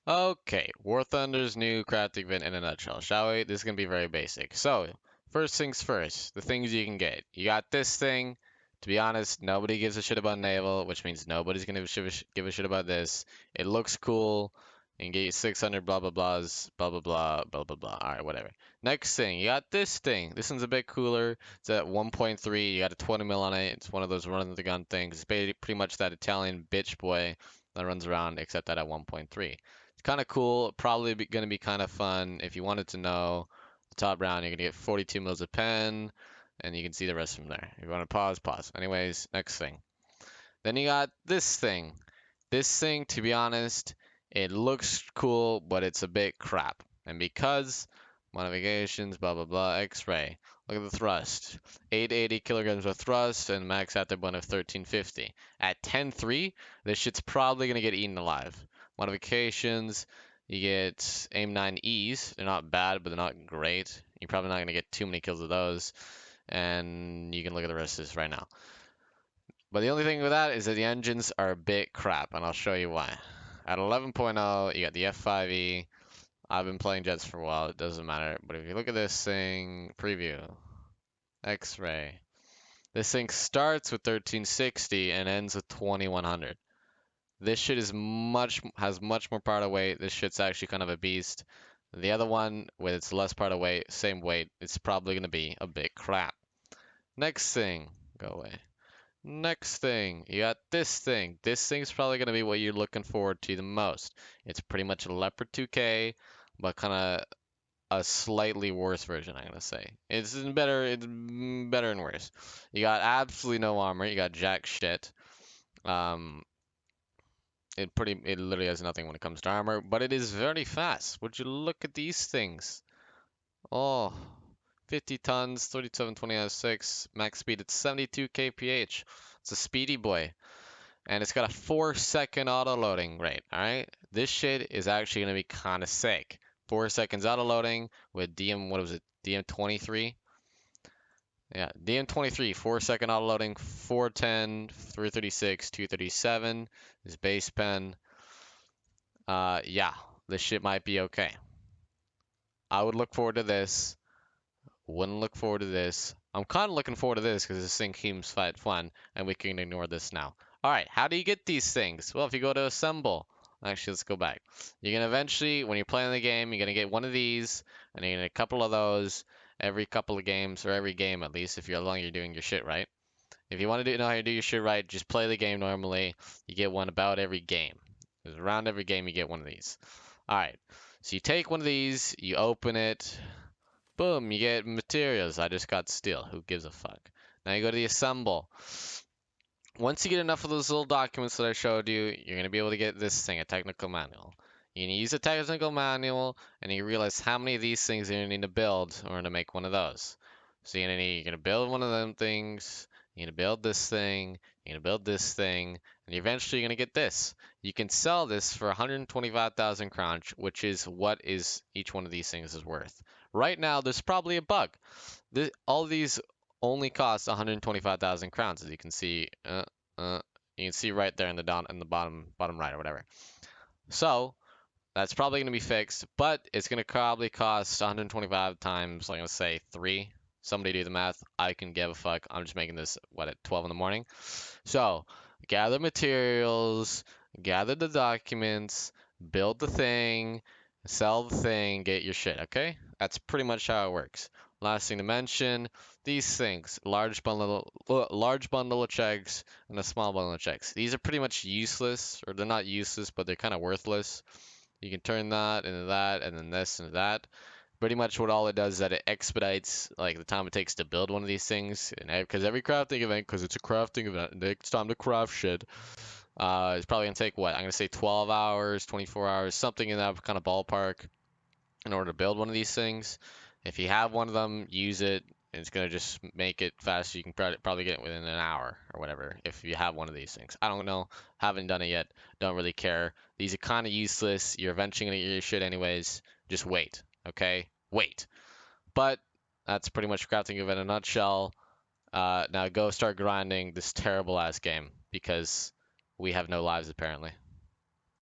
Okay, Warthunder's new crafting event in a nutshell, shall we? This is gonna be very basic. So, first things first, the things you can get. You got this thing. To be honest, nobody gives a shit about naval, which means nobody's gonna give a shit about this. It looks cool. You can get you 600 blah blah blahs, blah blah blah, blah blah blah. Alright, whatever. Next thing, you got this thing. This one's a bit cooler. It's at 1.3. You got a 20 mil on it. It's one of those run the gun things. It's pretty much that Italian bitch boy that runs around, except that at 1.3. Kind of cool. Probably going to be kind of fun. If you wanted to know the top round, you're going to get 42 mils of pen, and you can see the rest from there. If you want to pause, pause. Anyways, next thing. Then you got this thing. This thing, to be honest, it looks cool, but it's a bit crap. And because modifications, blah blah blah, X-ray. Look at the thrust. 880 kilograms of thrust and max active button of 1350. At 10.3, this shit's probably gonna get eaten alive. Modifications, you get aim 9Es. They're not bad, but they're not great. You're probably not gonna get too many kills of those. And you can look at the rest of this right now. But the only thing with that is that the engines are a bit crap, and I'll show you why. At 11.0, you got the F5E. I've been playing jets for a while, it doesn't matter. But if you look at this thing, preview, X-ray. This thing starts with 1360 and ends with 2100. This shit has much more power to weight. This shit's actually kind of a beast. The other one, with its less power to weight, same weight, it's probably gonna be a bit crap. Next thing, go away. Next thing, you got this thing. This thing's probably going to be what you're looking forward to the most. It's pretty much a Leopard 2K, but kind of a slightly worse version, I'm going to say. It's better and worse. You got absolutely no armor. You got jack shit. Um, it literally has nothing when it comes to armor, but it is very fast. Would you look at these things? Oh, 50 tons, 37.20 max speed at 72 kph. It's a speedy boy. And it's got a 4-second auto loading rate. All right, this shit is actually gonna be kind of sick. 4 seconds auto loading with DM. What was it? DM23. Yeah, DM23. 4-second auto loading. 410, 336, 237 is base pen. Yeah, this shit might be okay. I would look forward to this. Wouldn't look forward to this. I'm kind of looking forward to this because this thing seems fun, and we can ignore this now. All right, how do you get these things? Well, if you go to assemble, actually, let's go back. You're gonna eventually, when you're playing the game, you're gonna get one of these, and you're gonna get a couple of those every couple of games, or every game at least, if you're long you're doing your shit right. If you want to know how to do your shit right, just play the game normally. You get one about every game. Around every game, you get one of these. All right, so you take one of these, you open it. Boom, you get materials. I just got steel. Who gives a fuck? Now you go to the assemble. Once you get enough of those little documents that I showed you, you're going to be able to get this thing, a technical manual. You're going to use a technical manual, and you realize how many of these things you're going to need to build in order to make one of those. So you're going to build one of them things, you're going to build this thing, you're going to build this thing, and eventually you're going to get this. You can sell this for 125,000 crunch, which is what is each one of these things is worth. Right now, there's probably a bug. All these only cost 125,000 crowns, as you can see. You can see right there in the bottom right or whatever. So that's probably going to be fixed, but it's going to probably cost 125 times, like, let's say 3. Somebody do the math. I can give a fuck. I'm just making this, what, at 12 in the morning? So gather materials, gather the documents, build the thing, sell the thing, get your shit, okay? That's pretty much how it works. Last thing to mention, these things, large bundle of checks and a small bundle of checks. These are pretty much useless, or they're not useless, but they're kind of worthless. You can turn that into that, and then this into that. Pretty much what all it does is that it expedites like the time it takes to build one of these things, and because every crafting event, because it's a crafting event, and it's time to craft shit. It's probably gonna take what? I'm gonna say 12 hours, 24 hours, something in that kind of ballpark in order to build one of these things. If you have one of them, use it. It's gonna just make it faster. You can probably get it within an hour or whatever if you have one of these things. I don't know. Haven't done it yet. Don't really care. These are kind of useless. You're eventually gonna get your shit anyways. Just wait. Okay? Wait. But that's pretty much crafting event in a nutshell. Now go start grinding this terrible ass game because we have no lives apparently.